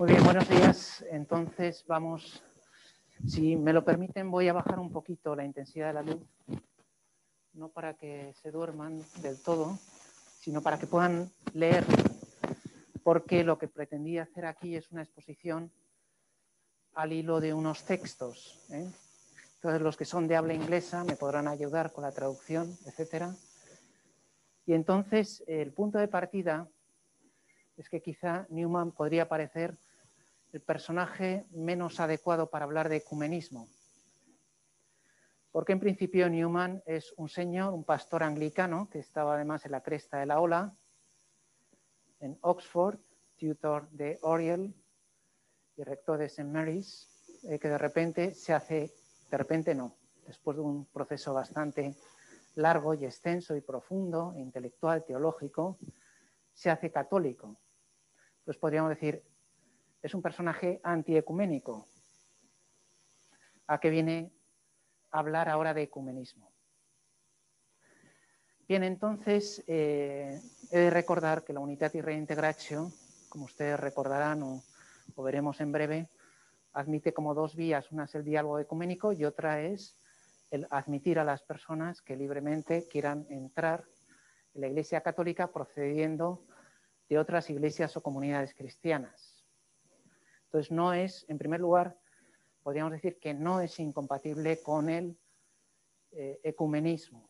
Muy bien, buenos días. Entonces vamos, si me lo permiten, voy a bajar un poquito la intensidad de la luz, no para que se duerman del todo, sino para que puedan leer, porque lo que pretendía hacer aquí es una exposición al hilo de unos textos, ¿eh? Entonces los que son de habla inglesa me podrán ayudar con la traducción, etcétera. Y entonces el punto de partida es que quizá Newman podría parecer el personaje menos adecuado para hablar de ecumenismo. Porque en principio Newman es un señor, un pastor anglicano, que estaba además en la cresta de la ola, en Oxford, tutor de Oriel y rector de St. Mary's, que de repente después de un proceso bastante largo y extenso y profundo, intelectual, teológico, se hace católico. Pues podríamos decir, es un personaje antiecuménico. ¿A qué viene a hablar ahora de ecumenismo? Bien, entonces, he de recordar que la Unitatis Reintegratio, como ustedes recordarán o veremos en breve, admite como dos vías. Una es el diálogo ecuménico y otra es el admitir a las personas que libremente quieran entrar en la Iglesia Católica procediendo de otras iglesias o comunidades cristianas. Entonces, no es, en primer lugar, podríamos decir que no es incompatible con el ecumenismo.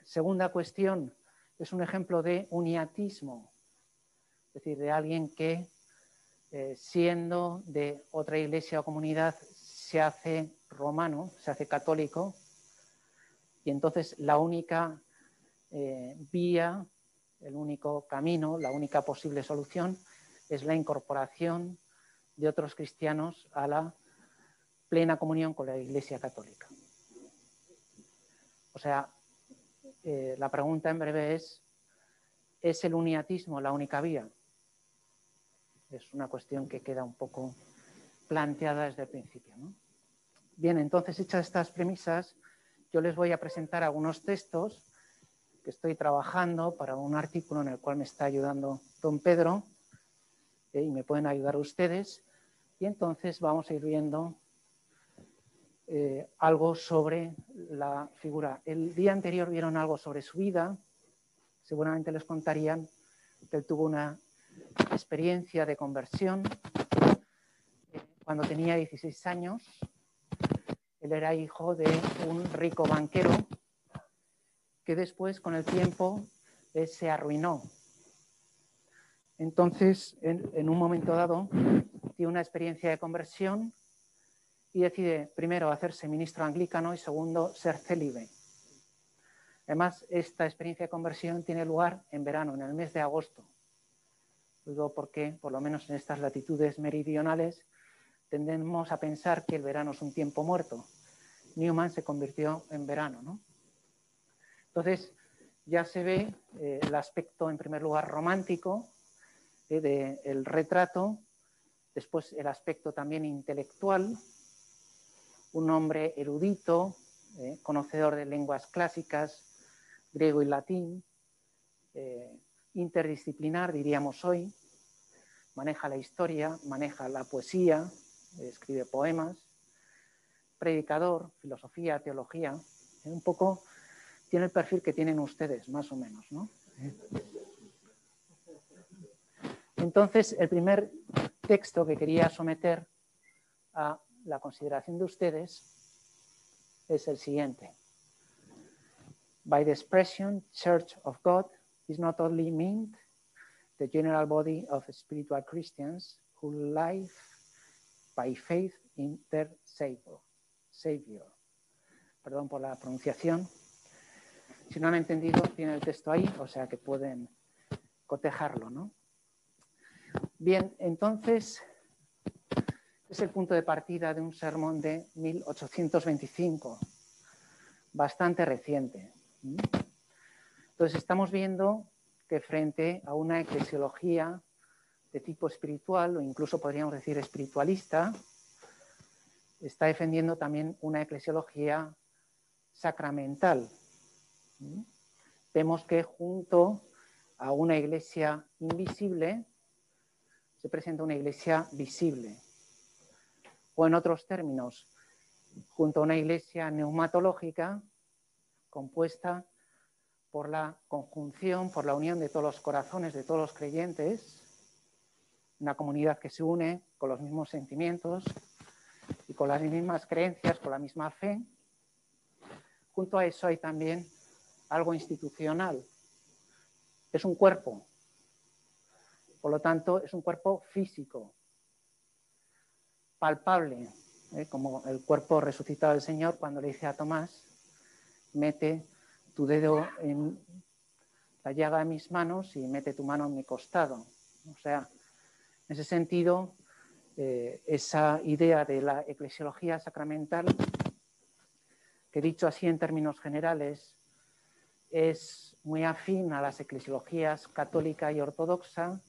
Segunda cuestión, es un ejemplo de uniatismo, es decir, de alguien que siendo de otra iglesia o comunidad se hace romano, se hace católico, y entonces la única vía, el único camino, la única posible solución es la incorporación de otros cristianos a la plena comunión con la Iglesia Católica. O sea, la pregunta en breve ¿es el uniatismo la única vía? Es una cuestión que queda un poco planteada desde el principio, ¿no? Bien, entonces, hechas estas premisas, yo les voy a presentar algunos textos que estoy trabajando para un artículo en el cual me está ayudando don Pedro, y me pueden ayudar ustedes, y entonces vamos a ir viendo algo sobre la figura. El día anterior vieron algo sobre su vida, seguramente les contarían que él tuvo una experiencia de conversión cuando tenía 16 años. Él era hijo de un rico banquero que después, con el tiempo, se arruinó. Entonces, en un momento dado, tiene una experiencia de conversión y decide, primero, hacerse ministro anglicano y segundo, ser célibe. Además, esta experiencia de conversión tiene lugar en verano, en el mes de agosto. Digo porque, por lo menos en estas latitudes meridionales, tendemos a pensar que el verano es un tiempo muerto. Newman se convirtió en verano, ¿no? Entonces, ya se ve el aspecto, en primer lugar, romántico del retrato, después el aspecto también intelectual, un hombre erudito, conocedor de lenguas clásicas, griego y latín, interdisciplinar, diríamos hoy, maneja la historia, maneja la poesía, escribe poemas, predicador, filosofía, teología, un poco tiene el perfil que tienen ustedes, más o menos, ¿no? Entonces, el primer texto que quería someter a la consideración de ustedes es el siguiente. By the expression Church of God is not only meant the general body of spiritual Christians who live by faith in their Savior. Perdón por la pronunciación. Si no han entendido, tienen el texto ahí, o sea que pueden cotejarlo, ¿no? Bien, entonces, es el punto de partida de un sermón de 1825, bastante reciente. Entonces, estamos viendo que frente a una eclesiología de tipo espiritual, o incluso podríamos decir espiritualista, está defendiendo también una eclesiología sacramental. Vemos que junto a una iglesia invisible se presenta una iglesia visible. O en otros términos, junto a una iglesia neumatológica compuesta por la conjunción, por la unión de todos los corazones de todos los creyentes, una comunidad que se une con los mismos sentimientos y con las mismas creencias, con la misma fe. Junto a eso hay también algo institucional. Es un cuerpo, por lo tanto es un cuerpo físico, palpable, como el cuerpo resucitado del Señor cuando le dice a Tomás, mete tu dedo en la llaga de mis manos y mete tu mano en mi costado. O sea, en ese sentido, esa idea de la eclesiología sacramental, que dicho así en términos generales, es muy afín a las eclesiologías católica y ortodoxa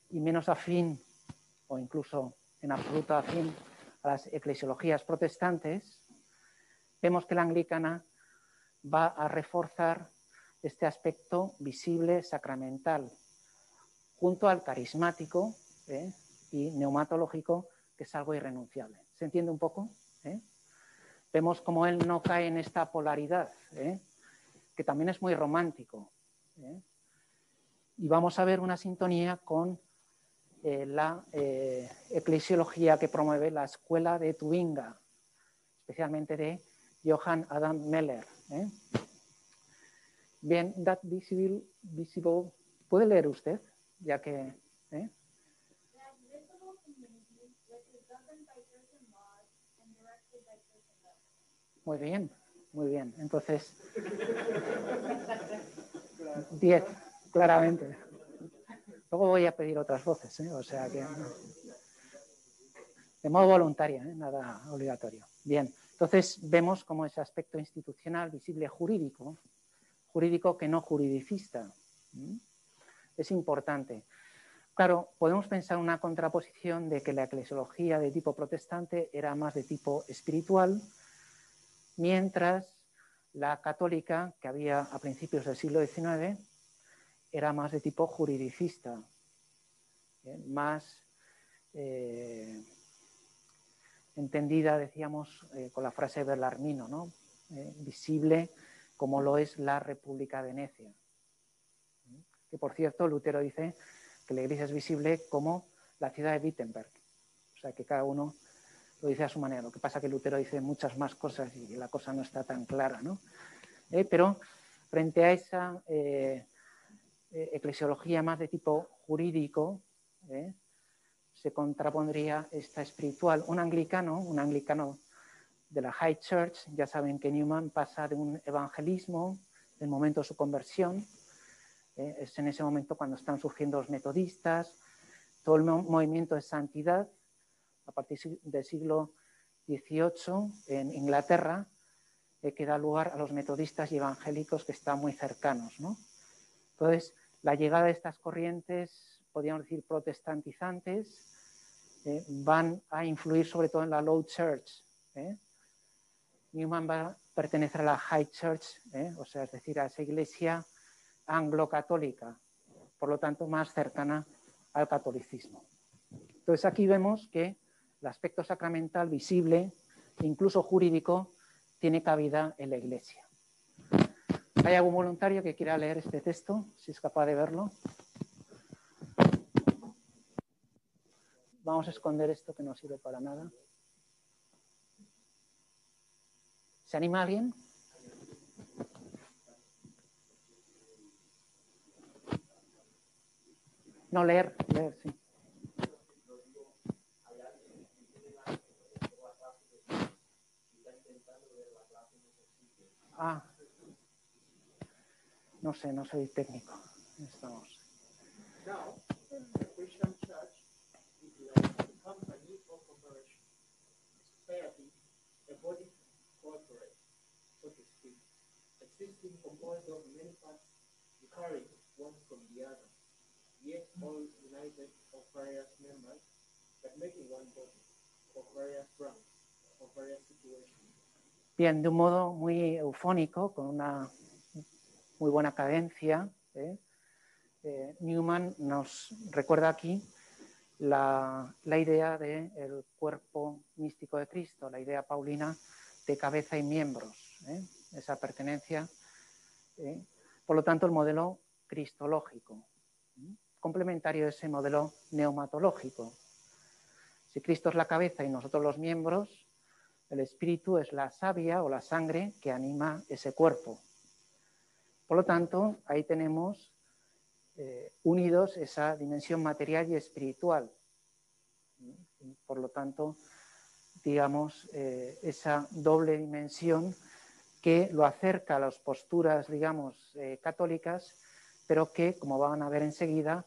y menos afín, o incluso en absoluto afín, a las eclesiologías protestantes, vemos que la anglicana va a reforzar este aspecto visible sacramental, junto al carismático y neumatológico, que es algo irrenunciable. ¿Se entiende un poco? Vemos cómo él no cae en esta polaridad, que también es muy romántico. Y vamos a ver una sintonía con la eclesiología que promueve la escuela de Tubinga, especialmente de Johann Adam Meller. Bien, that visible, ¿puede leer usted? Ya que... Muy bien, muy bien. Entonces, 10, claramente. Luego voy a pedir otras voces, o sea que... De modo voluntario, nada obligatorio. Bien, entonces vemos como ese aspecto institucional, visible, jurídico que no juridicista. Es importante. Claro, podemos pensar una contraposición de que la eclesiología de tipo protestante era más de tipo espiritual, mientras la católica, que había a principios del siglo XIX, era más de tipo juridicista, más entendida, decíamos, con la frase de Bellarmino, ¿no? Visible como lo es la República de Venecia. Que, por cierto, Lutero dice que la Iglesia es visible como la ciudad de Wittenberg. O sea, que cada uno lo dice a su manera. Lo que pasa es que Lutero dice muchas más cosas y la cosa no está tan clara, ¿no? Pero frente a esa eclesiología más de tipo jurídico, se contrapondría esta espiritual. Un anglicano de la High Church, ya saben que Newman pasa de un evangelismo, del momento de su conversión, es en ese momento cuando están surgiendo los metodistas, todo el movimiento de santidad, a partir del siglo XVIII en Inglaterra, que da lugar a los metodistas y evangélicos que están muy cercanos, ¿no? Entonces, la llegada de estas corrientes, podríamos decir protestantizantes, van a influir sobre todo en la Low Church. Newman va a pertenecer a la High Church, o sea, es decir, a esa iglesia anglo-católica, por lo tanto más cercana al catolicismo. Entonces aquí vemos que el aspecto sacramental visible, incluso jurídico, tiene cabida en la iglesia. ¿Hay algún voluntario que quiera leer este texto, si es capaz de verlo? Vamos a esconder esto que no sirve para nada. ¿Se anima alguien? No, leer, sí. Ah, no sé, no soy técnico. Estamos. Now, the Christian Church is like a company or corporation, a society, a body corporate, so to speak, a system composed of many parts differing one from the other, yet all united of various members, but making one body, of various ranks, of various situations. Bien, de un modo muy eufónico, con una muy buena cadencia, Newman nos recuerda aquí la idea del cuerpo místico de Cristo, la idea paulina de cabeza y miembros, esa pertenencia. Por lo tanto, el modelo cristológico, complementario de ese modelo neumatológico. Si Cristo es la cabeza y nosotros los miembros, el espíritu es la savia o la sangre que anima ese cuerpo. Por lo tanto, ahí tenemos unidos esa dimensión material y espiritual. Por lo tanto, digamos, esa doble dimensión que lo acerca a las posturas, digamos, católicas, pero que, como van a ver enseguida,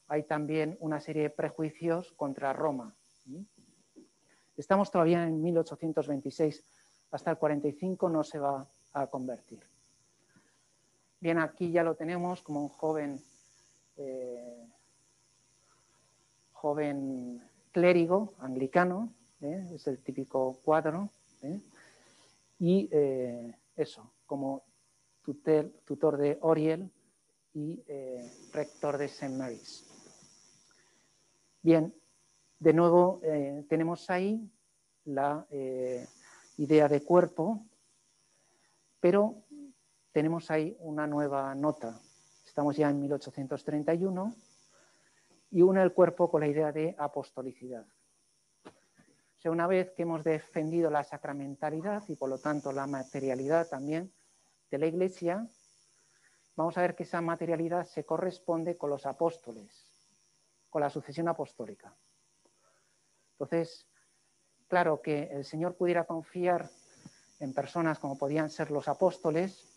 hay también una serie de prejuicios contra Roma. Estamos todavía en 1826, hasta el 45 no se va a convertir. Bien, aquí ya lo tenemos como un joven clérigo anglicano, es el típico cuadro, y eso, como tutor de Oriel y rector de St. Mary's. Bien, de nuevo tenemos ahí la idea de cuerpo, pero tenemos ahí una nueva nota. Estamos ya en 1831 y une el cuerpo con la idea de apostolicidad. O sea, una vez que hemos defendido la sacramentalidad y por lo tanto la materialidad también de la Iglesia, vamos a ver que esa materialidad se corresponde con los apóstoles, con la sucesión apostólica. Entonces, claro que el Señor pudiera confiar en personas como podían ser los apóstoles,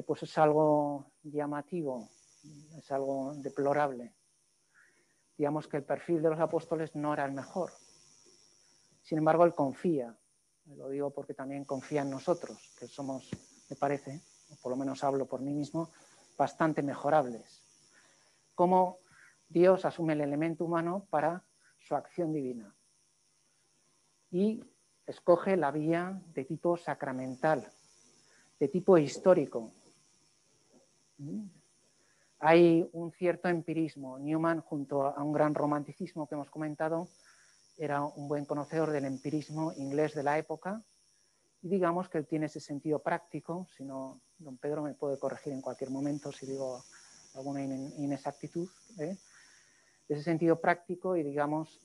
pues es algo llamativo, es algo deplorable. Digamos que el perfil de los apóstoles no era el mejor. Sin embargo, Él confía. Lo digo porque también confía en nosotros, que somos, me parece, o por lo menos hablo por mí mismo, bastante mejorables. Cómo Dios asume el elemento humano para su acción divina y escoge la vía de tipo sacramental, de tipo histórico. Hay un cierto empirismo. Newman, junto a un gran romanticismo que hemos comentado, era un buen conocedor del empirismo inglés de la época y digamos que él tiene ese sentido práctico. Si no, don Pedro me puede corregir en cualquier momento si digo alguna inexactitud, ese sentido práctico y digamos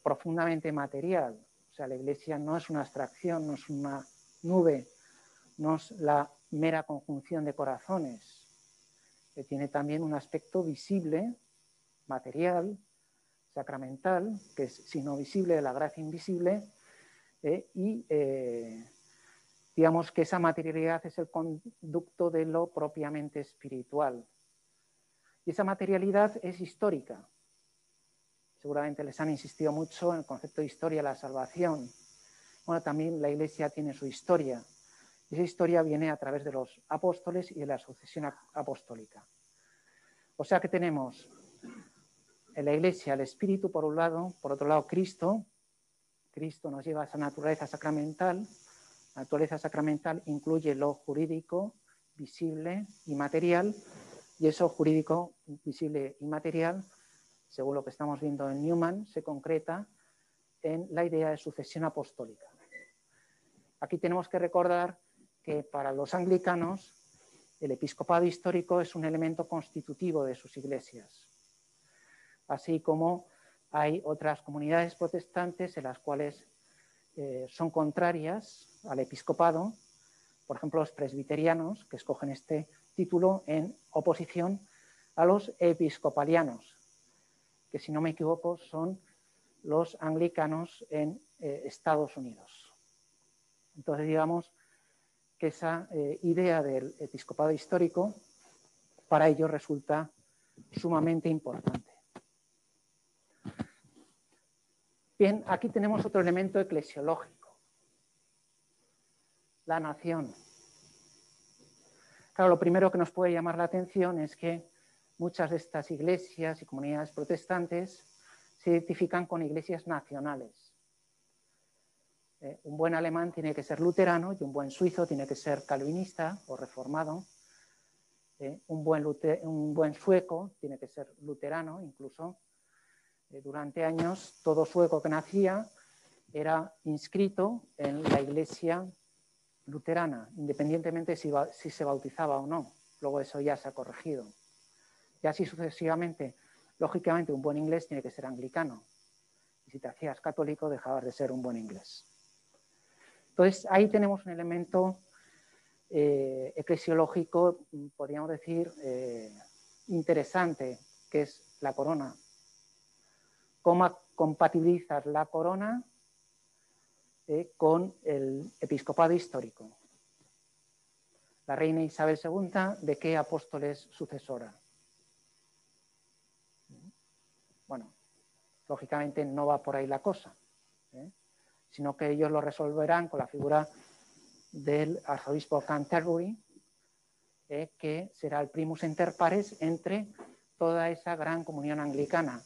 profundamente material. O sea, la Iglesia no es una abstracción, no es una nube, no es la mera conjunción de corazones, que tiene también un aspecto visible, material, sacramental, que es signo visible de la gracia invisible, y digamos que esa materialidad es el conducto de lo propiamente espiritual. Y esa materialidad es histórica. Seguramente les han insistido mucho en el concepto de historia de la salvación. Bueno, también la Iglesia tiene su historia. Y esa historia viene a través de los apóstoles y de la sucesión apostólica. O sea que tenemos en la Iglesia el Espíritu por un lado, por otro lado Cristo. Cristo nos lleva a esa naturaleza sacramental. La naturaleza sacramental incluye lo jurídico, visible y material, y eso jurídico, visible y material, según lo que estamos viendo en Newman, se concreta en la idea de sucesión apostólica. Aquí tenemos que recordar que para los anglicanos el episcopado histórico es un elemento constitutivo de sus iglesias, así como hay otras comunidades protestantes en las cuales son contrarias al episcopado, por ejemplo los presbiterianos, que escogen este título en oposición a los episcopalianos, que si no me equivoco son los anglicanos en Estados Unidos. Entonces digamos que esa idea del episcopado histórico para ellos resulta sumamente importante. Bien, aquí tenemos otro elemento eclesiológico, la nación. Claro, lo primero que nos puede llamar la atención es que muchas de estas iglesias y comunidades protestantes se identifican con iglesias nacionales. Un buen alemán tiene que ser luterano y un buen suizo tiene que ser calvinista o reformado. Un buen sueco tiene que ser luterano, incluso. Durante años, todo sueco que nacía era inscrito en la iglesia luterana, independientemente si se bautizaba o no. Luego eso ya se ha corregido. Y así sucesivamente. Lógicamente, un buen inglés tiene que ser anglicano. Y si te hacías católico, dejabas de ser un buen inglés. Entonces, ahí tenemos un elemento eclesiológico, podríamos decir, interesante, que es la corona. ¿Cómo compatibilizas la corona con el episcopado histórico? La reina Isabel II, ¿de qué apóstol es sucesora? Bueno, lógicamente no va por ahí la cosa, sino que ellos lo resolverán con la figura del arzobispo Canterbury, que será el primus inter pares entre toda esa gran comunión anglicana.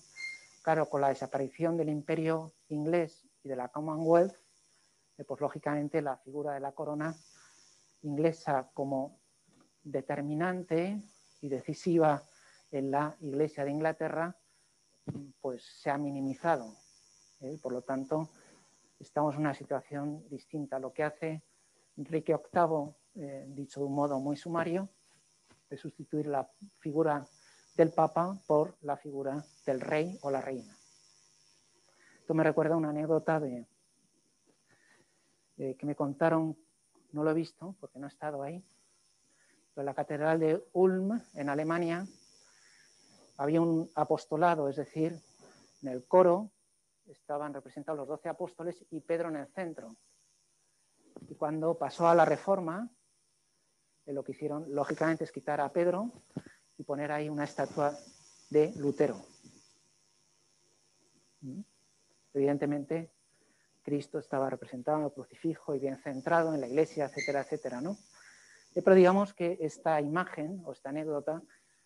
Claro, con la desaparición del imperio inglés y de la Commonwealth, pues lógicamente la figura de la corona inglesa como determinante y decisiva en la Iglesia de Inglaterra, pues se ha minimizado. Por lo tanto, estamos en una situación distinta. Lo que hace Enrique VIII, dicho de un modo muy sumario, de sustituir la figura del Papa por la figura del rey o la reina. Esto me recuerda una anécdota que me contaron, no lo he visto porque no he estado ahí, pero en la catedral de Ulm, en Alemania, había un apostolado, es decir, en el coro estaban representados los 12 apóstoles y Pedro en el centro. Y cuando pasó a la Reforma, lo que hicieron, lógicamente, es quitar a Pedro y poner ahí una estatua de Lutero. Evidentemente, Cristo estaba representado en el crucifijo y bien centrado en la iglesia, etcétera, etcétera, ¿no? Pero digamos que esta imagen o esta anécdota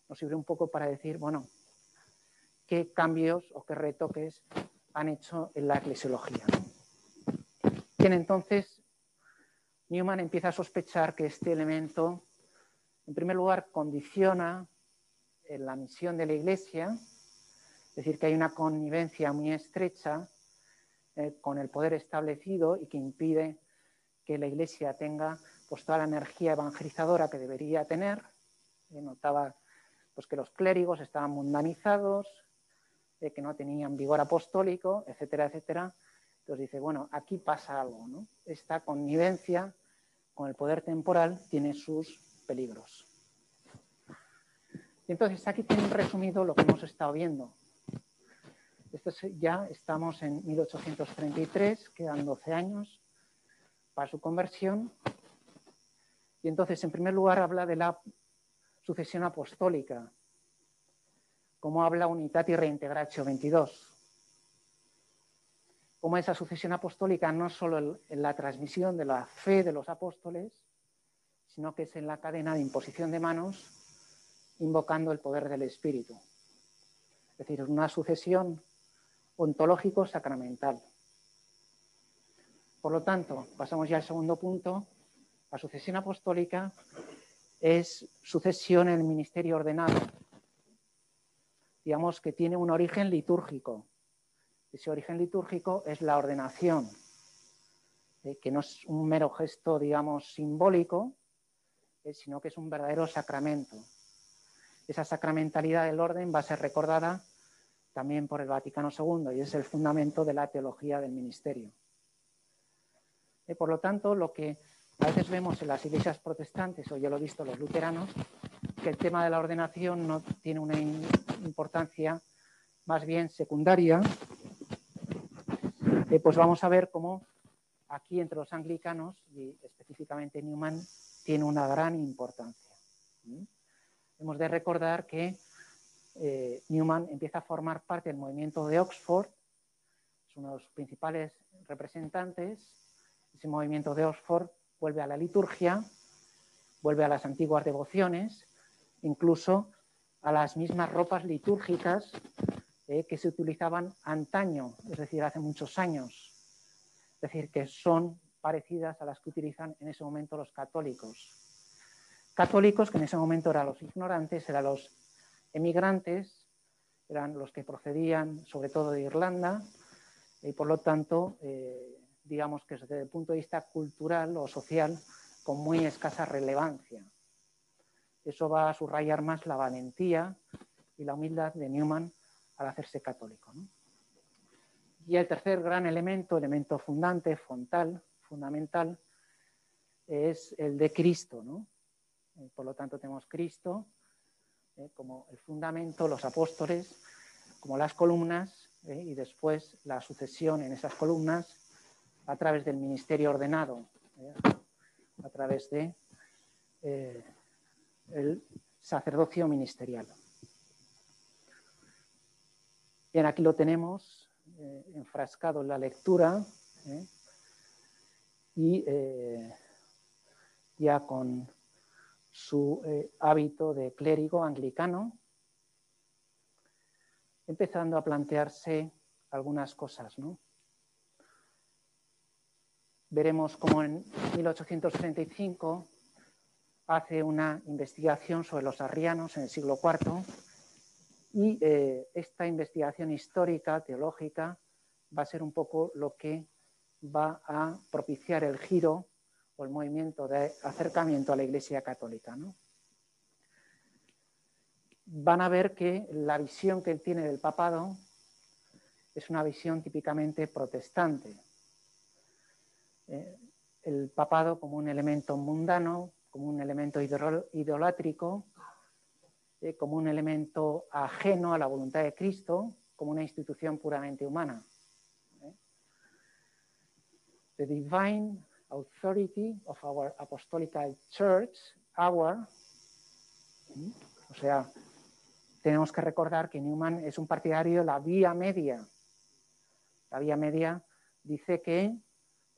nos sirve un poco para decir, bueno, qué cambios o qué retoques han hecho en la eclesiología. Bien, entonces, Newman empieza a sospechar que este elemento, en primer lugar, condiciona la misión de la Iglesia, es decir, que hay una connivencia muy estrecha con el poder establecido y que impide que la Iglesia tenga pues, toda la energía evangelizadora que debería tener. Notaba pues, que los clérigos estaban mundanizados, que no tenían vigor apostólico, etcétera, etcétera. Entonces dice, bueno, aquí pasa algo, ¿no? Esta connivencia con el poder temporal tiene sus peligros. Y entonces aquí tienen resumido lo que hemos estado viendo. Ya estamos en 1833, quedan 12 años para su conversión. Y entonces, en primer lugar, habla de la sucesión apostólica, como habla Unitati Reintegratio 22. Como esa sucesión apostólica no solo en la transmisión de la fe de los apóstoles, sino que es en la cadena de imposición de manos, invocando el poder del Espíritu. Es decir, es una sucesión ontológico-sacramental. Por lo tanto, pasamos ya al segundo punto. La sucesión apostólica es sucesión en el ministerio ordenado. Digamos que tiene un origen litúrgico. Ese origen litúrgico es la ordenación, que no es un mero gesto, digamos, simbólico, sino que es un verdadero sacramento. Esa sacramentalidad del orden va a ser recordada también por el Vaticano II y es el fundamento de la teología del ministerio. Por lo tanto, lo que a veces vemos en las iglesias protestantes, o yo lo he visto en los luteranos, que el tema de la ordenación no tiene una importancia más bien secundaria, pues vamos a ver cómo aquí entre los anglicanos, y específicamente Newman, tiene una gran importancia. Hemos de recordar que Newman empieza a formar parte del movimiento de Oxford, es uno de los principales representantes. Ese movimiento de Oxford vuelve a la liturgia, vuelve a las antiguas devociones, incluso a las mismas ropas litúrgicas que se utilizaban antaño, es decir, hace muchos años. Es decir, que son parecidas a las que utilizan en ese momento los católicos. católicos, que en ese momento eran los ignorantes, eran los emigrantes, eran los que procedían sobre todo de Irlanda y por lo tanto, digamos que desde el punto de vista cultural o social, con muy escasa relevancia. Eso va a subrayar más la valentía y la humildad de Newman al hacerse católico, ¿no? Y el tercer gran elemento fundamental, es el de Cristo, ¿no? Por lo tanto, tenemos Cristo como el fundamento, los apóstoles como las columnas y después la sucesión en esas columnas a través del ministerio ordenado, a través de el sacerdocio ministerial. Bien, aquí lo tenemos enfrascado en la lectura y ya con su hábito de clérigo anglicano, empezando a plantearse algunas cosas, ¿no? Veremos cómo en 1835 hace una investigación sobre los arrianos en el siglo IV y esta investigación histórica, teológica, va a ser un poco lo que va a propiciar el giro o el movimiento de acercamiento a la Iglesia Católica, ¿no? Van a ver que la visión que él tiene del papado es una visión típicamente protestante. El papado como un elemento mundano, como un elemento idolátrico, como un elemento ajeno a la voluntad de Cristo, como una institución puramente humana. The divine authority of our apostolical church, o sea, tenemos que recordar que Newman es un partidario de la vía media. La vía media dice que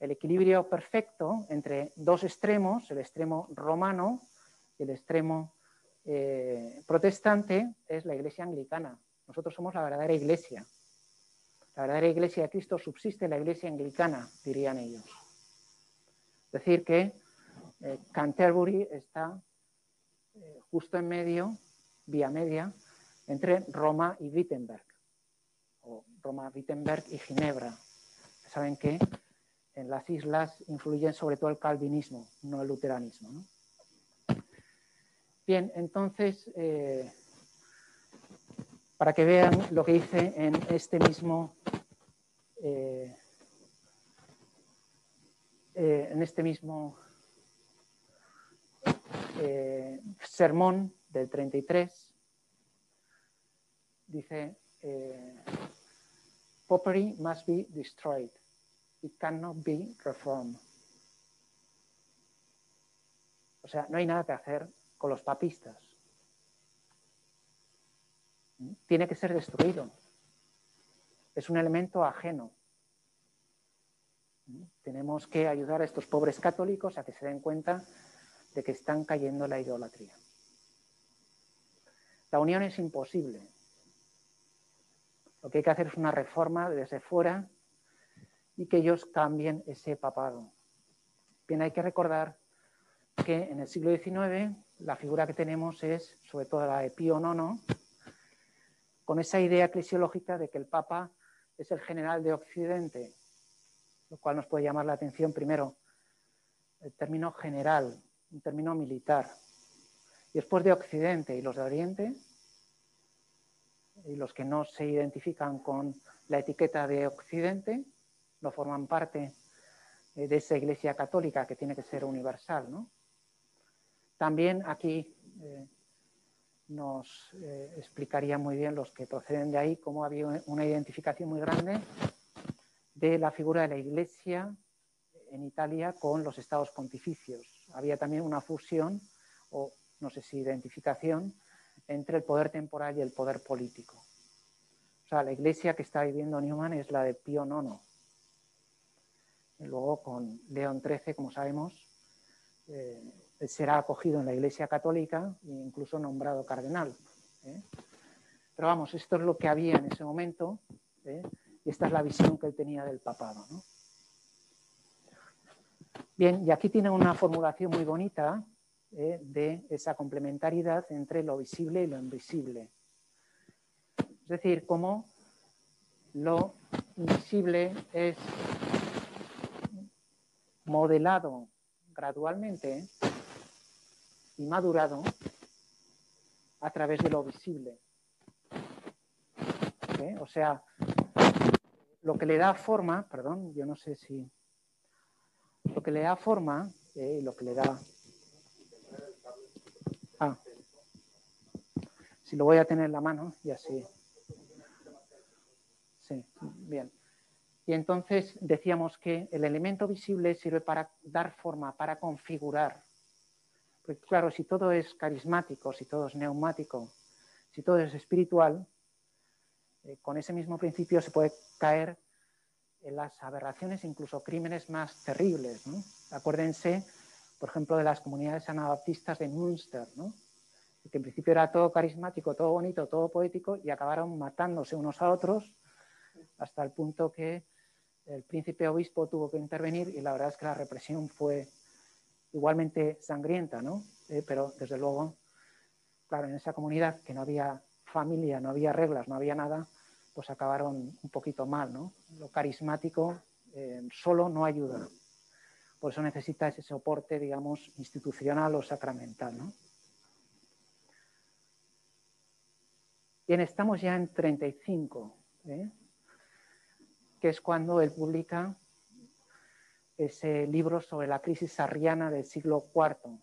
el equilibrio perfecto entre dos extremos, el extremo romano y el extremo protestante, es la Iglesia anglicana. Nosotros somos la verdadera Iglesia. La verdadera Iglesia de Cristo subsiste en la Iglesia anglicana, dirían ellos. Es decir, que Canterbury está justo en medio, vía media, entre Roma y Wittenberg, o Roma, Wittenberg y Ginebra. Saben que en las islas influyen sobre todo el calvinismo, no el luteranismo, ¿no? Bien, entonces, para que vean lo que hice en este mismo sermón del 33, dice, Popery must be destroyed. It cannot be reformed. O sea, no hay nada que hacer con los papistas. Tiene que ser destruido. Es un elemento ajeno. Tenemos que ayudar a estos pobres católicos a que se den cuenta de que están cayendo en la idolatría. La unión es imposible. Lo que hay que hacer es una reforma desde fuera y que ellos cambien ese papado. Bien, hay que recordar que en el siglo XIX la figura que tenemos es sobre todo la de Pío IX, con esa idea eclesiológica de que el Papa es el general de Occidente, lo cual nos puede llamar la atención primero el término general, un término militar, y después de Occidente y los de Oriente, y los que no se identifican con la etiqueta de Occidente, no forman parte de esa Iglesia católica que tiene que ser universal, ¿no? También aquí nos explicaría muy bien los que proceden de ahí cómo había una identificación muy grande de la figura de la Iglesia en Italia con los estados pontificios. Había también una fusión, o no sé si identificación, entre el poder temporal y el poder político. O sea, la Iglesia que está viviendo Newman es la de Pío IX. Y luego con León XIII, como sabemos, será acogido en la Iglesia Católica e incluso nombrado cardenal. Pero vamos, esto es lo que había en ese momento, y esta es la visión que él tenía del papado, ¿no? Bien, y aquí tiene una formulación muy bonita de esa complementariedad entre lo visible y lo invisible. Es decir, cómo lo invisible es modelado gradualmente y madurado a través de lo visible. O sea, lo que le da forma, perdón, yo no sé si... Lo que le da forma, lo que le da... Si lo voy a tener en la mano y así... Sí, bien. Y entonces decíamos que el elemento visible sirve para dar forma, para configurar. Porque claro, si todo es carismático, si todo es neumático, si todo es espiritual, con ese mismo principio se puede caer en las aberraciones, incluso crímenes más terribles, ¿no? Acuérdense, por ejemplo, de las comunidades anabaptistas de Münster, ¿no? Que en principio era todo carismático, todo bonito, todo poético, y acabaron matándose unos a otros hasta el punto que el príncipe obispo tuvo que intervenir y la verdad es que la represión fue igualmente sangrienta, ¿no? Pero desde luego, claro, en esa comunidad que no había familia, no había reglas, no había nada, pues acabaron un poquito mal, ¿no? Lo carismático solo no ayuda. Por eso necesita ese soporte, digamos, institucional o sacramental, ¿no? Bien, estamos ya en 35, que es cuando él publica ese libro sobre la crisis arriana del siglo IV.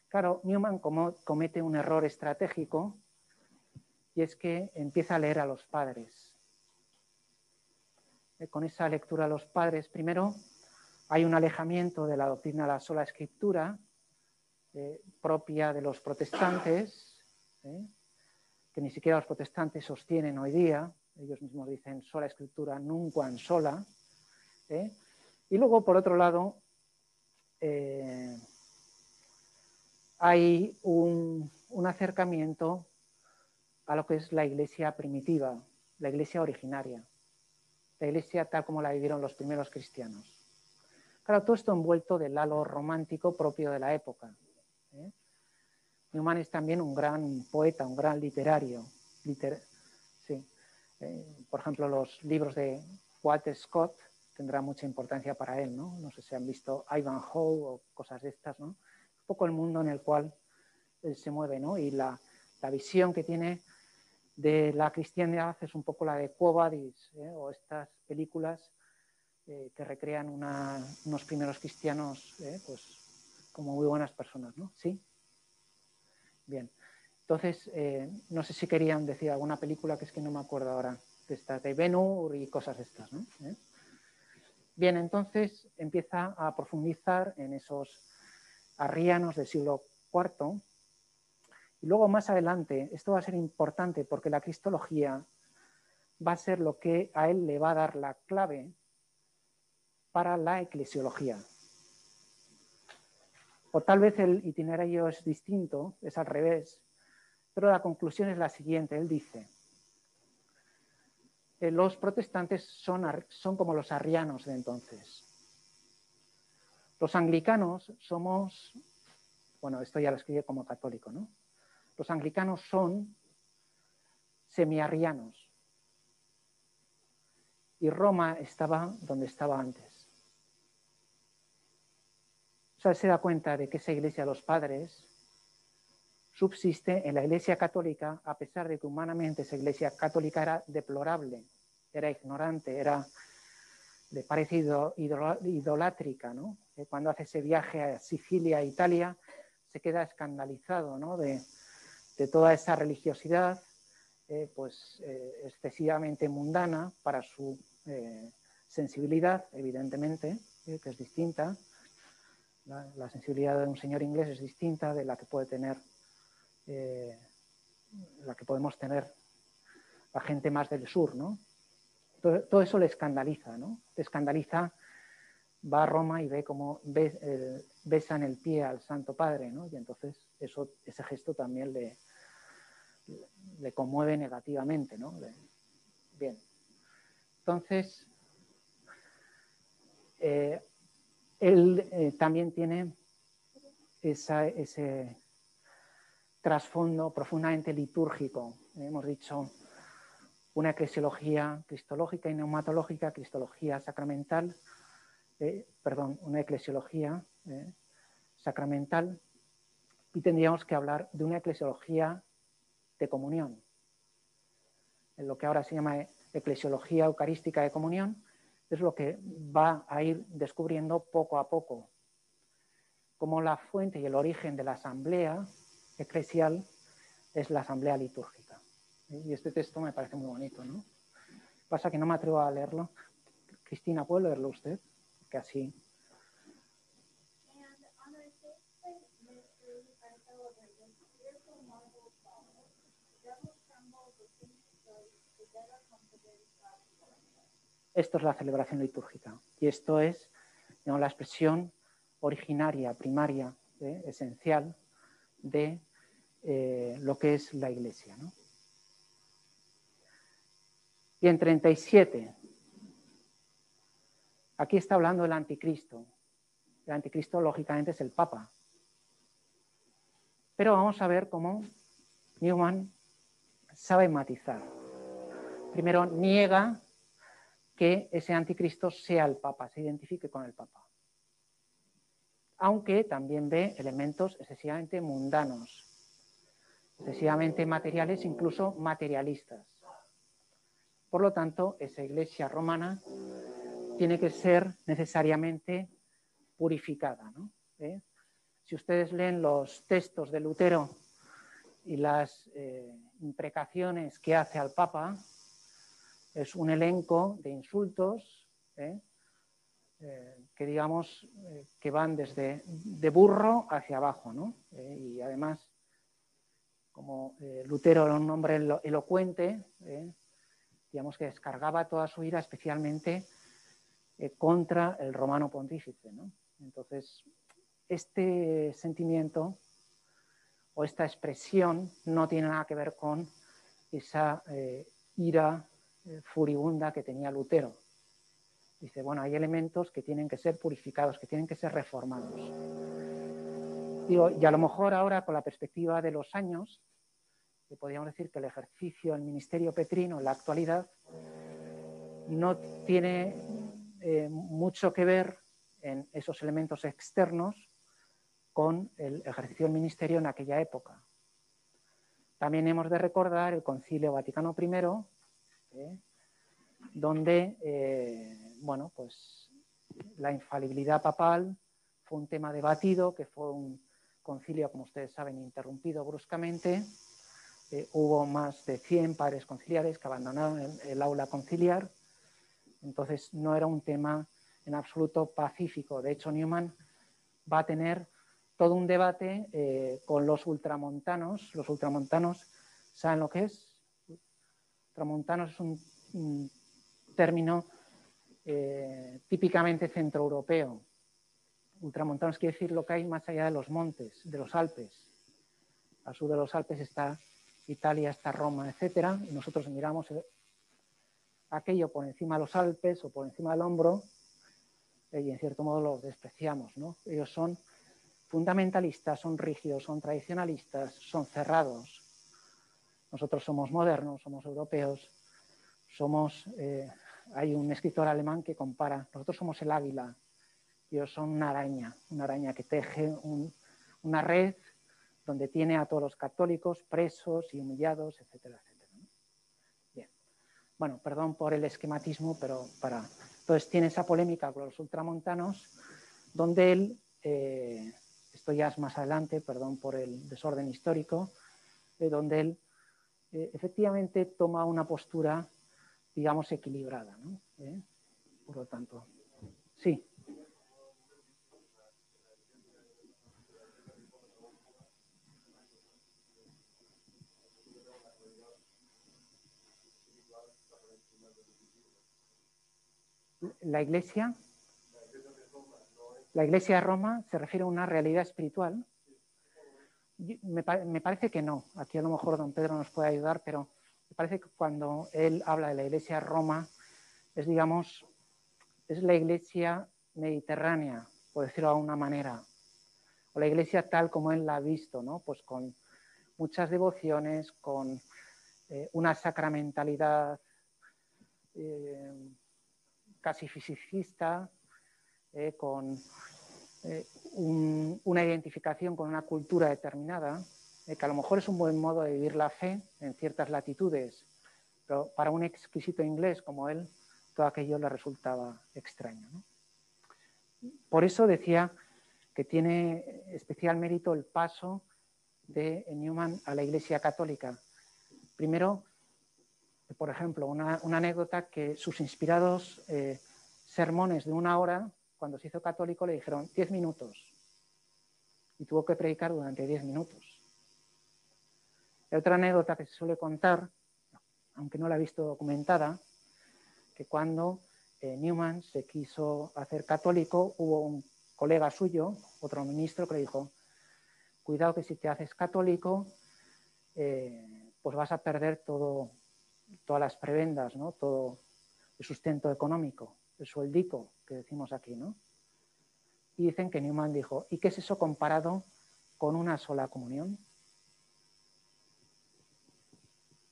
Claro, Newman comete un error estratégico y es que empieza a leer a los padres. Con esa lectura a los padres, primero, hay un alejamiento de la doctrina de la sola escritura propia de los protestantes, que ni siquiera los protestantes sostienen hoy día. Ellos mismos dicen sola escritura, nunquam sola. Y luego, por otro lado, hay un acercamiento a lo que es la iglesia primitiva, la iglesia originaria, la iglesia tal como la vivieron los primeros cristianos. Claro, todo esto envuelto del halo romántico propio de la época. Newman es también un gran poeta, un gran literario. Sí. Por ejemplo, los libros de Walter Scott tendrán mucha importancia para él, ¿no? No sé si han visto Ivanhoe o cosas de estas, ¿no? Un poco el mundo en el cual él se mueve, ¿no? Y la visión que tiene de la cristiandad es un poco la de Quo Vadis, o estas películas que recrean unos primeros cristianos pues como muy buenas personas, ¿no? ¿Sí? Bien. Entonces, no sé si querían decir alguna película, que es que no me acuerdo ahora, de estas de Ben-Hur y cosas de estas, ¿no? Bien, entonces empieza a profundizar en esos arrianos del siglo IV. Y luego más adelante, esto va a ser importante porque la cristología va a ser lo que a él le va a dar la clave para la eclesiología. O tal vez el itinerario es distinto, es al revés, pero la conclusión es la siguiente. Él dice, los protestantes son como los arrianos de entonces. Los anglicanos somos, bueno, esto ya lo escribí como católico, ¿no? Los anglicanos son semiarrianos. Y Roma estaba donde estaba antes. O sea, se da cuenta de que esa iglesia de los padres subsiste en la iglesia católica, a pesar de que humanamente esa iglesia católica era deplorable, era ignorante, era de parecido idolátrica, ¿no? Cuando hace ese viaje a Sicilia, a Italia, se queda escandalizado, ¿no? de toda esa religiosidad excesivamente mundana para su sensibilidad, evidentemente, que es distinta. La sensibilidad de un señor inglés es distinta de la que puede tener la que podemos tener la gente más del sur, ¿no? Todo eso le escandaliza, ¿no? Le escandaliza, va a Roma y ve cómo besan el pie al Santo Padre, ¿no? Y entonces ese gesto también le conmueve negativamente, ¿no? Bien. Entonces, él también tiene ese trasfondo profundamente litúrgico. Hemos dicho una eclesiología cristológica y neumatológica, cristología sacramental, una eclesiología sacramental, y tendríamos que hablar de una eclesiología de comunión, en lo que ahora se llama eclesiología eucarística de comunión. Es lo que va a ir descubriendo poco a poco, como la fuente y el origen de la asamblea eclesial es la asamblea litúrgica. Y este texto me parece muy bonito, ¿no? Pasa que no me atrevo a leerlo. Cristina, ¿puede leerlo usted? Que así. Esto es la celebración litúrgica y esto es, digamos, la expresión originaria, primaria, esencial de lo que es la Iglesia, ¿no? Y en 37, aquí está hablando del anticristo. El anticristo, lógicamente, es el Papa. Pero vamos a ver cómo Newman sabe matizar. Primero, niega que ese anticristo sea el Papa, se identifique con el Papa. Aunque también ve elementos excesivamente mundanos, excesivamente materiales, incluso materialistas. Por lo tanto, esa Iglesia romana tiene que ser necesariamente purificada, ¿no? Si ustedes leen los textos de Lutero y las imprecaciones que hace al Papa, es un elenco de insultos que digamos que van desde de burro hacia abajo, ¿no? Y además, como Lutero era un hombre elocuente, digamos que descargaba toda su ira especialmente contra el romano pontífice, ¿no? Entonces, este sentimiento o esta expresión no tiene nada que ver con esa ira furibunda que tenía Lutero. Dice, bueno, hay elementos que tienen que ser purificados, que tienen que ser reformados. Digo, y a lo mejor ahora, con la perspectiva de los años, que podríamos decir que el ejercicio del ministerio petrino en la actualidad no tiene mucho que ver en esos elementos externos con el ejercicio del ministerio en aquella época. También hemos de recordar el Concilio Vaticano I, donde, bueno, pues la infalibilidad papal fue un tema debatido, que fue un concilio, como ustedes saben, interrumpido bruscamente. Hubo más de 100 padres conciliares que abandonaron el aula conciliar. Entonces, no era un tema en absoluto pacífico. De hecho, Newman va a tener todo un debate con los ultramontanos. Los ultramontanos, ¿saben lo que es? Ultramontanos es un término típicamente centroeuropeo. Ultramontanos quiere decir lo que hay más allá de los montes, de los Alpes. Al sur de los Alpes está Italia, está Roma, etcétera, y nosotros miramos aquello por encima de los Alpes o por encima del hombro y en cierto modo los despreciamos, ¿no? Ellos son fundamentalistas, son rígidos, son tradicionalistas, son cerrados. Nosotros somos modernos, somos europeos, hay un escritor alemán que compara, nosotros somos el águila, ellos son una araña que teje una red donde tiene a todos los católicos presos y humillados, etcétera, etcétera, ¿no? Bien. Bueno, perdón por el esquematismo, pero entonces tiene esa polémica con los ultramontanos, donde él, esto ya es más adelante, perdón por el desorden histórico, donde él efectivamente toma una postura, digamos, equilibrada, ¿no? Por lo tanto, sí. La Iglesia de Roma se refiere a una realidad espiritual. Me parece que no. Aquí a lo mejor don Pedro nos puede ayudar, pero me parece que cuando él habla de la Iglesia de Roma es, digamos, es la Iglesia mediterránea, por decirlo de alguna manera, o la Iglesia tal como él la ha visto, ¿no? Pues con muchas devociones, con una sacramentalidad casi fisicista, con una identificación con una cultura determinada, que a lo mejor es un buen modo de vivir la fe en ciertas latitudes, pero para un exquisito inglés como él, todo aquello le resultaba extraño, ¿no? Por eso decía que tiene especial mérito el paso de Newman a la Iglesia Católica. Primero, por ejemplo, una anécdota, que sus inspirados sermones de 1 hora, cuando se hizo católico, le dijeron 10 minutos y tuvo que predicar durante 10 minutos. Y otra anécdota que se suele contar, aunque no la he visto documentada, que cuando Newman se quiso hacer católico, hubo un colega suyo, otro ministro, que le dijo: cuidado que si te haces católico, pues vas a perder todas las prebendas, ¿no? Todo el sustento económico, el sueldico que decimos aquí, ¿no? Y dicen que Newman dijo: ¿y qué es eso comparado con una sola comunión?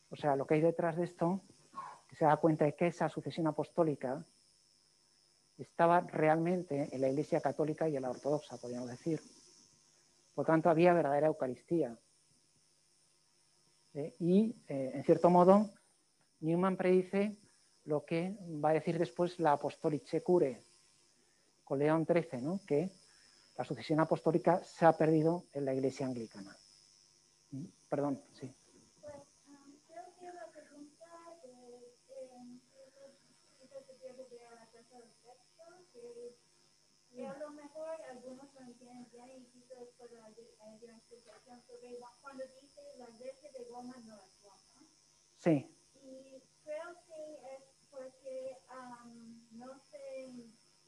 O sea, lo que hay detrás de esto, que se da cuenta de que esa sucesión apostólica estaba realmente en la Iglesia Católica y en la Ortodoxa, podríamos decir. Por tanto, había verdadera Eucaristía. En cierto modo, Newman predice lo que va a decir después la Apostolice Cure, con León XIII, ¿no? Que la sucesión apostólica se ha perdido en la Iglesia anglicana. Perdón, sí. Creo que la pregunta que a lo mejor algunos no entienden bien y quizás por la explicación sobre cuando dice la Iglesia de Roma no es Roma. Sí. Y creo que es porque no sé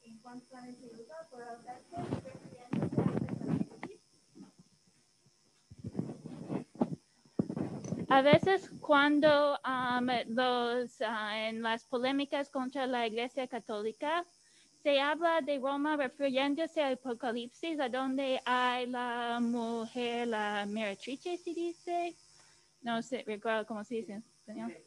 en cuántos años se usa, pero a veces refiriéndose a Apocalipsis. A veces cuando en las polémicas contra la Iglesia Católica se habla de Roma refiriéndose al Apocalipsis, a donde hay la mujer, la meretrice, se dice. No sé, recuerdo cómo se dice en español.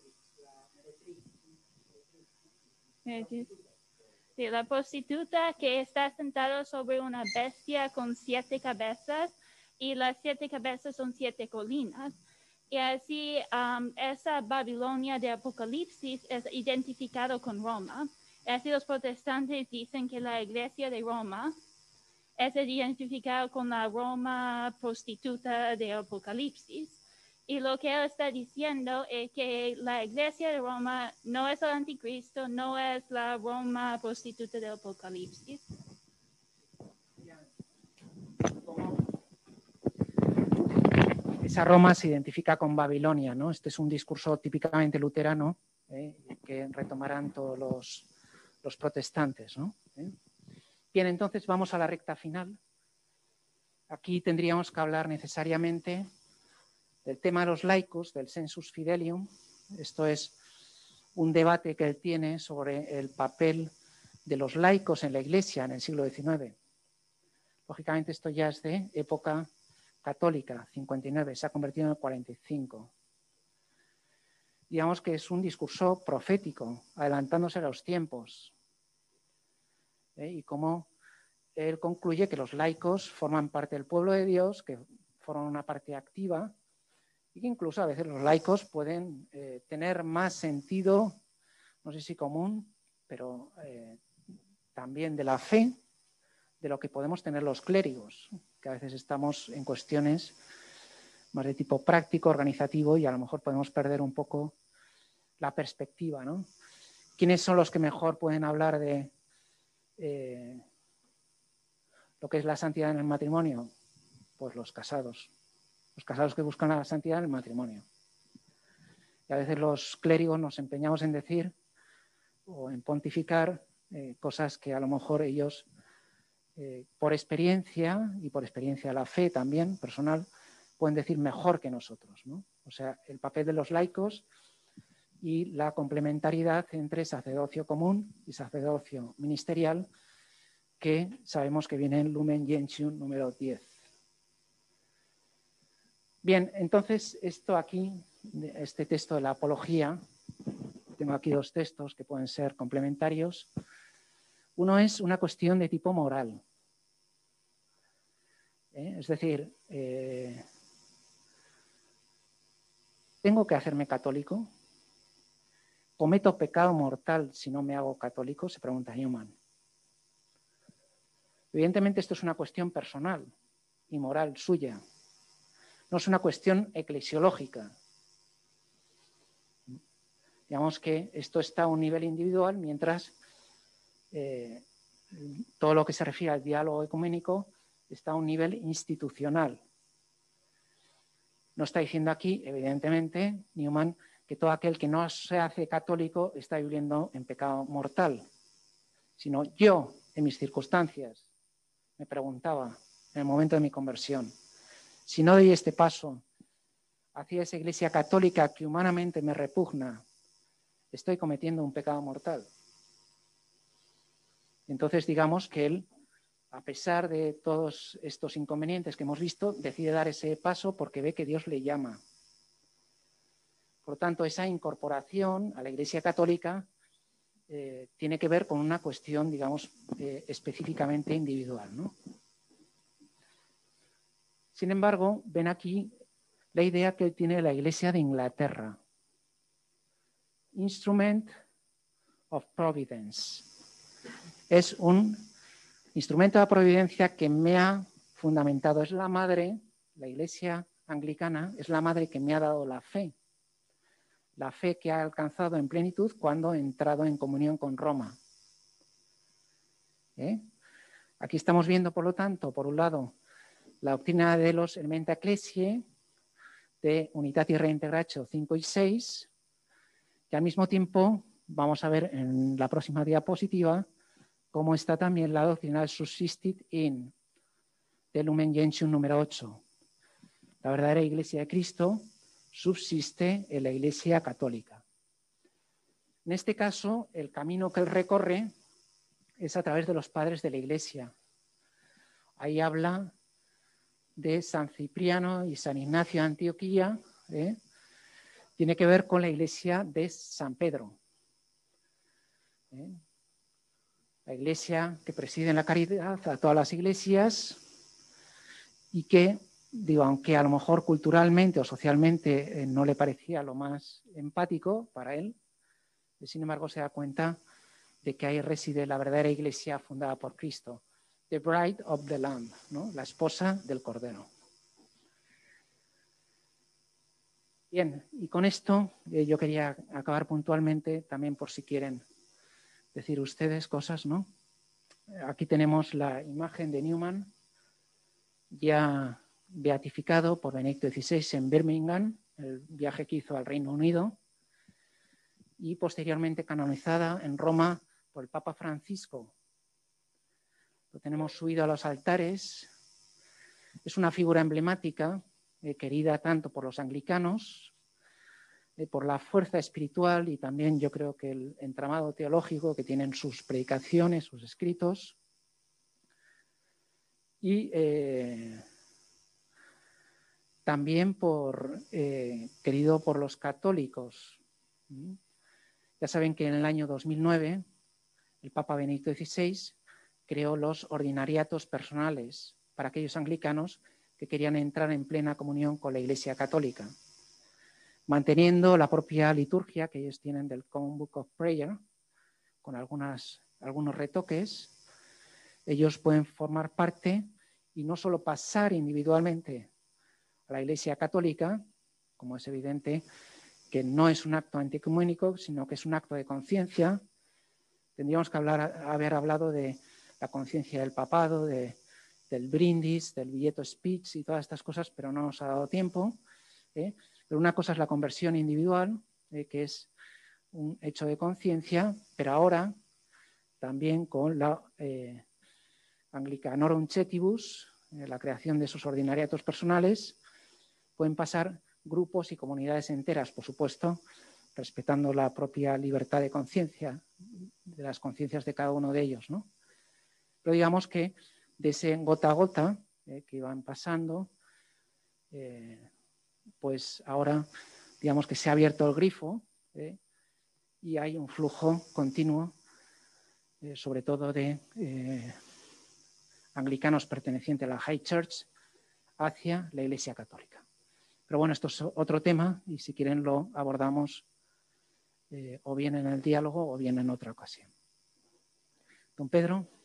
Sí, la prostituta que está sentada sobre una bestia con 7 cabezas, y las 7 cabezas son 7 colinas. Y así esa Babilonia de Apocalipsis es identificado con Roma. Así los protestantes dicen que la Iglesia de Roma es identificada con la Roma prostituta de Apocalipsis. Y lo que él está diciendo es que la Iglesia de Roma no es el anticristo, no es la Roma prostituta del Apocalipsis. Esa Roma se identifica con Babilonia, ¿no? Este es un discurso típicamente luterano, que retomarán todos los protestantes, ¿no? Bien, entonces vamos a la recta final. Aquí tendríamos que hablar necesariamente del tema de los laicos, del sensus fidelium. Esto es un debate que él tiene sobre el papel de los laicos en la Iglesia en el siglo XIX. Lógicamente esto ya es de época católica, 59, se ha convertido en el 45. Digamos que es un discurso profético, adelantándose a los tiempos. Y cómo él concluye que los laicos forman parte del pueblo de Dios, que forman una parte activa, y que incluso a veces los laicos pueden tener más sentido, no sé si común, pero también de la fe, de lo que podemos tener los clérigos, que a veces estamos en cuestiones más de tipo práctico, organizativo, y a lo mejor podemos perder un poco la perspectiva, ¿no? ¿Quiénes son los que mejor pueden hablar de lo que es la santidad en el matrimonio? Pues los casados que buscan la santidad en el matrimonio. Y a veces los clérigos nos empeñamos en decir o en pontificar cosas que a lo mejor ellos, por experiencia y por experiencia de la fe también personal, pueden decir mejor que nosotros, ¿no? O sea, el papel de los laicos y la complementariedad entre sacerdocio común y sacerdocio ministerial, que sabemos que viene en Lumen Gentium número 10. Bien, entonces esto aquí, este texto de la apología, tengo aquí dos textos que pueden ser complementarios. Uno es una cuestión de tipo moral. Es decir, ¿tengo que hacerme católico? ¿Cometo pecado mortal si no me hago católico?, se pregunta Newman. Evidentemente esto es una cuestión personal y moral suya. No es una cuestión eclesiológica. Digamos que esto está a un nivel individual, mientras todo lo que se refiere al diálogo ecuménico está a un nivel institucional. No está diciendo aquí, evidentemente, Newman, que todo aquel que no se hace católico está viviendo en pecado mortal, sino yo, en mis circunstancias, me preguntaba en el momento de mi conversión, si no doy este paso hacia esa iglesia católica que humanamente me repugna, estoy cometiendo un pecado mortal. Entonces, digamos que él, a pesar de todos estos inconvenientes que hemos visto, decide dar ese paso porque ve que Dios le llama. Por lo tanto, esa incorporación a la Iglesia Católica tiene que ver con una cuestión, digamos, específicamente individual, ¿no? Sin embargo, ven aquí la idea que tiene la Iglesia de Inglaterra. Instrument of Providence. Es un instrumento de providencia que me ha fundamentado. Es la madre, la Iglesia anglicana, es la madre que me ha dado la fe que ha alcanzado en plenitud cuando he entrado en comunión con Roma. Aquí estamos viendo, por lo tanto, por un lado, la doctrina de los Elementa Ecclesiae, de Unitatis Reintegratio 5 y 6, y al mismo tiempo vamos a ver en la próxima diapositiva cómo está también la doctrina del Subsistit in, de Lumen Gentium número 8. La verdadera Iglesia de Cristo subsiste en la Iglesia Católica. En este caso, el camino que él recorre es a través de los padres de la Iglesia. Ahí habla de San Cipriano y San Ignacio de Antioquía. Tiene que ver con la Iglesia de San Pedro. La Iglesia que preside en la caridad a todas las iglesias y que, digo, aunque a lo mejor culturalmente o socialmente no le parecía lo más empático para él, sin embargo se da cuenta de que ahí reside la verdadera iglesia fundada por Cristo, the bride of the Lamb, ¿no? La esposa del Cordero. Bien, y con esto yo quería acabar puntualmente, también por si quieren decir ustedes cosas, ¿no? Aquí tenemos la imagen de Newman, ya beatificado por Benedicto XVI en Birmingham, el viaje que hizo al Reino Unido, y posteriormente canonizada en Roma por el Papa Francisco. Lo tenemos subido a los altares. Es una figura emblemática, querida tanto por los anglicanos, por la fuerza espiritual y también yo creo que el entramado teológico que tienen sus predicaciones, sus escritos. Y también querido por los católicos. Ya saben que en el año 2009 el Papa Benedicto XVI creó los ordinariatos personales para aquellos anglicanos que querían entrar en plena comunión con la Iglesia Católica, manteniendo la propia liturgia que ellos tienen del Common Book of Prayer, con algunos retoques. Ellos pueden formar parte y no solo pasar individualmente a la Iglesia Católica, como es evidente que no es un acto antiecuménico, sino que es un acto de conciencia. Tendríamos que haber hablado de la conciencia del papado, del brindis, del billeto speech y todas estas cosas, pero no nos ha dado tiempo. Pero una cosa es la conversión individual, que es un hecho de conciencia, pero ahora también con la Anglicanorum Cetibus, la creación de esos ordinariatos personales, pueden pasar grupos y comunidades enteras, por supuesto, respetando la propia libertad de conciencia, de las conciencias de cada uno de ellos, ¿no? Pero digamos que de ese gota a gota que iban pasando, pues ahora digamos que se ha abierto el grifo y hay un flujo continuo, sobre todo de anglicanos pertenecientes a la High Church hacia la Iglesia Católica. Pero bueno, esto es otro tema y si quieren lo abordamos o bien en el diálogo o bien en otra ocasión. Don Pedro.